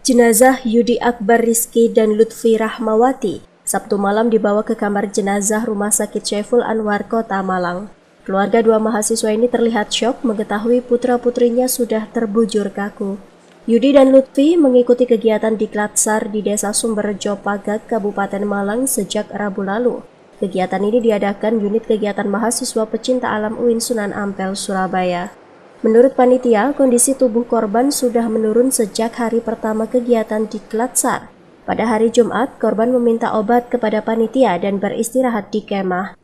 Jenazah Yudi Akbar Rizky dan Lutfi Rahmawati Sabtu malam dibawa ke kamar jenazah Rumah Sakit Syaiful Anwar, Kota Malang. Keluarga dua mahasiswa ini terlihat syok mengetahui putra-putrinya sudah terbujur kaku. Yudi dan Lutfi mengikuti kegiatan Diklat SAR di Desa Sumberjo Pagak, Kabupaten Malang sejak Rabu lalu. Kegiatan ini diadakan unit kegiatan mahasiswa pecinta alam UIN Sunan Ampel, Surabaya. Menurut panitia, kondisi tubuh korban sudah menurun sejak hari pertama kegiatan Diklat SAR. Pada hari Jumat, korban meminta obat kepada panitia dan beristirahat di kemah.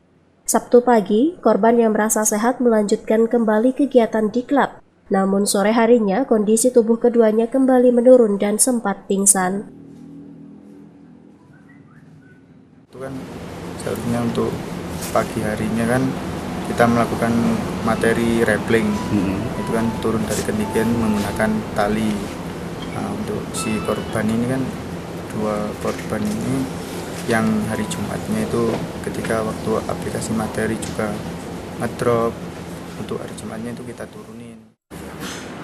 Sabtu pagi, korban yang merasa sehat melanjutkan kembali kegiatan Diklat. Namun sore harinya, kondisi tubuh keduanya kembali menurun dan sempat pingsan. Itu kan seharusnya untuk pagi harinya kan kita melakukan materi rappelling, itu kan turun dari ketinggian menggunakan tali. Nah, untuk si korban ini kan, dua korban ini yang hari Jumatnya itu ketika waktu aplikasi materi juga ngedrop, untuk hari Jumatnya itu kita turunin.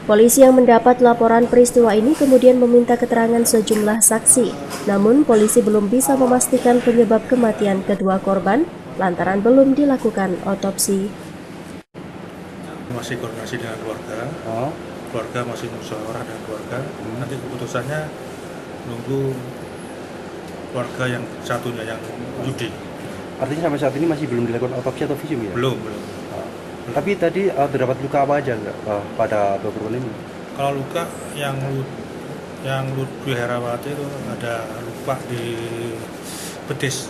Polisi yang mendapat laporan peristiwa ini kemudian meminta keterangan sejumlah saksi. Namun polisi belum bisa memastikan penyebab kematian kedua korban lantaran belum dilakukan otopsi. Masih koordinasi dengan keluarga, keluarga masih musyawarah dengan keluarga. Nanti keputusannya nunggu keluarga yang satunya, yang Yudi. Artinya sampai saat ini masih belum dilakukan otopsi atau visum ya? Belum. Tapi tadi terdapat luka apa aja nggak pada dua korban ini? Kalau luka yang Lutfi Herawati itu ada luka di betis,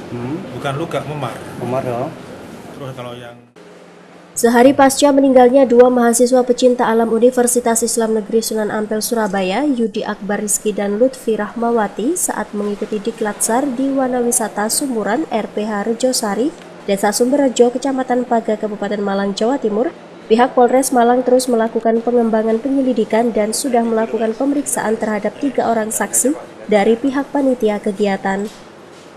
bukan luka, memar. Ya. Terus kalau yang Sehari pasca meninggalnya dua mahasiswa pecinta alam Universitas Islam Negeri Sunan Ampel, Surabaya, Yudi Akbar Rizky dan Lutfi Rahmawati saat mengikuti Diklat SAR di Wanawisata Sumuran RPH Rejosari, Desa Sumberjo, Kecamatan Pagak, Kabupaten Malang, Jawa Timur, pihak Polres Malang terus melakukan pengembangan penyelidikan dan sudah melakukan pemeriksaan terhadap 3 orang saksi dari pihak panitia kegiatan.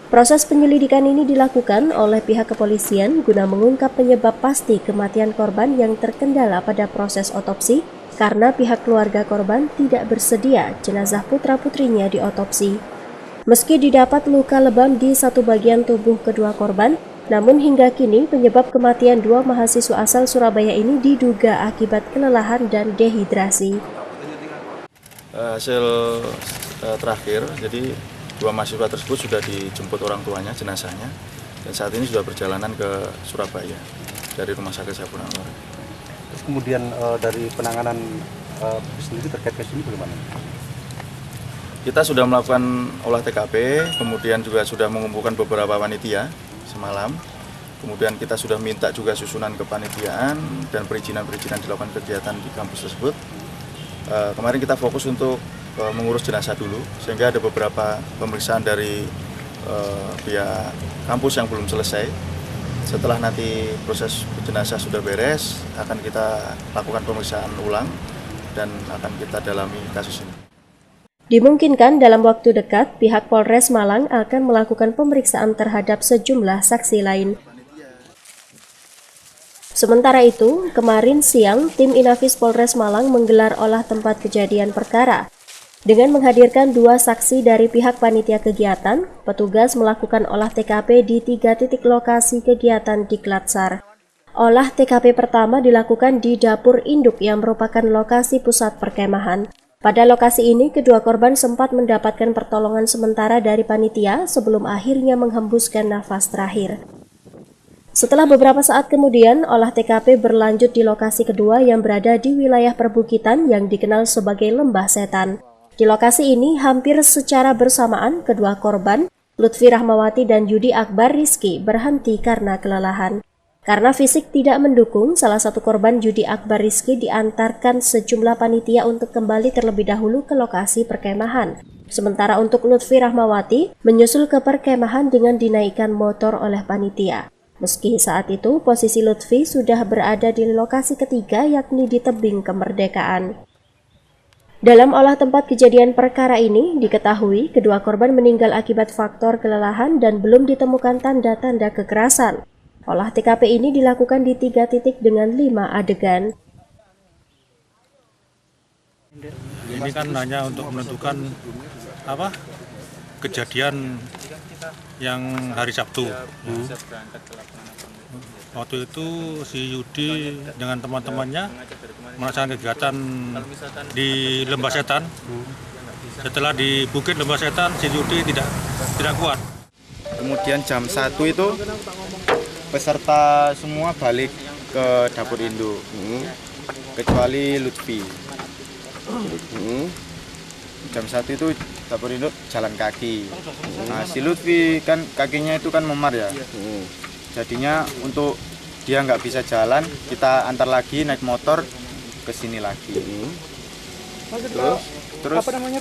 Proses penyelidikan ini dilakukan oleh pihak kepolisian guna mengungkap penyebab pasti kematian korban yang terkendala pada proses otopsi karena pihak keluarga korban tidak bersedia jenazah putra-putrinya diotopsi. Meski didapat luka lebam di satu bagian tubuh kedua korban, namun hingga kini penyebab kematian dua mahasiswa asal Surabaya ini diduga akibat kelelahan dan dehidrasi. Hasil terakhir, jadi dua mahasiswa tersebut sudah dijemput orang tuanya, jenazahnya, dan saat ini sudah perjalanan ke Surabaya dari Rumah Sakit Syaiful Anwar. Kemudian dari penanganan sendiri terkait kasus ini bagaimana? Kita sudah melakukan olah TKP, kemudian juga sudah mengumpulkan beberapa panitia semalam. Kemudian kita sudah minta juga susunan kepanitiaan dan perizinan-perizinan dilakukan kegiatan di kampus tersebut. Kemarin kita fokus untuk mengurus jenazah dulu, sehingga ada beberapa pemeriksaan dari pihak kampus yang belum selesai. Setelah nanti proses jenazah sudah beres, akan kita lakukan pemeriksaan ulang dan akan kita dalami kasus ini. Dimungkinkan dalam waktu dekat, pihak Polres Malang akan melakukan pemeriksaan terhadap sejumlah saksi lain. Sementara itu, kemarin siang, tim Inafis Polres Malang menggelar olah tempat kejadian perkara. Dengan menghadirkan 2 saksi dari pihak panitia kegiatan, petugas melakukan olah TKP di 3 titik lokasi kegiatan Diklat SAR. Olah TKP pertama dilakukan di dapur induk yang merupakan lokasi pusat perkemahan. Pada lokasi ini, kedua korban sempat mendapatkan pertolongan sementara dari panitia sebelum akhirnya menghembuskan nafas terakhir. Setelah beberapa saat kemudian, olah TKP berlanjut di lokasi kedua yang berada di wilayah perbukitan yang dikenal sebagai Lembah Setan. Di lokasi ini, hampir secara bersamaan, kedua korban, Lutfi Rahmawati dan Yudi Akbar Rizky, berhenti karena kelelahan. Karena fisik tidak mendukung, salah satu korban Yudi Akbar Rizky diantarkan sejumlah panitia untuk kembali terlebih dahulu ke lokasi perkemahan. Sementara untuk Lutfi Rahmawati, menyusul ke perkemahan dengan dinaikkan motor oleh panitia. Meski saat itu, posisi Lutfi sudah berada di lokasi ketiga, yakni di tebing kemerdekaan. Dalam olah tempat kejadian perkara ini, diketahui kedua korban meninggal akibat faktor kelelahan dan belum ditemukan tanda-tanda kekerasan. Olah TKP ini dilakukan di 3 titik dengan 5 adegan. ini kan hanya untuk menentukan kejadian yang hari Sabtu. Waktu itu si Yudi dengan teman-temannya melaksanakan kegiatan di Lembah Setan. Setelah di Bukit Lembah Setan, si Yudi tidak kuat. Kemudian jam 1 itu peserta semua balik ke dapur induk, kecuali Lutfi. Jam 1 itu dapur induk jalan kaki. Nah, si Lutfi kan kakinya itu kan memar ya. Jadinya untuk dia nggak bisa jalan, kita antar lagi naik motor ke sini lagi. Terus apa namanya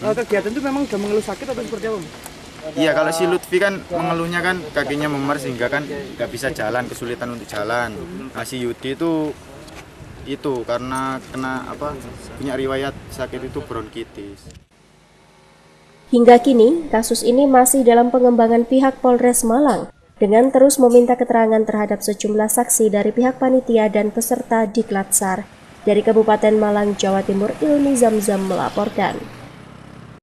kegiatan itu memang udah mengeluh sakit atau seperti apa? iya, kalau si Lutfi kan mengeluhnya kan kakinya memar sehingga kan nggak bisa jalan, kesulitan untuk jalan. Nah, si Yudi itu karena punya riwayat sakit itu bronkitis. Hingga kini, kasus ini masih dalam pengembangan pihak Polres Malang dengan terus meminta keterangan terhadap sejumlah saksi dari pihak panitia dan peserta Diklat SAR. Dari Kabupaten Malang, Jawa Timur, Ilmi Zamzam melaporkan.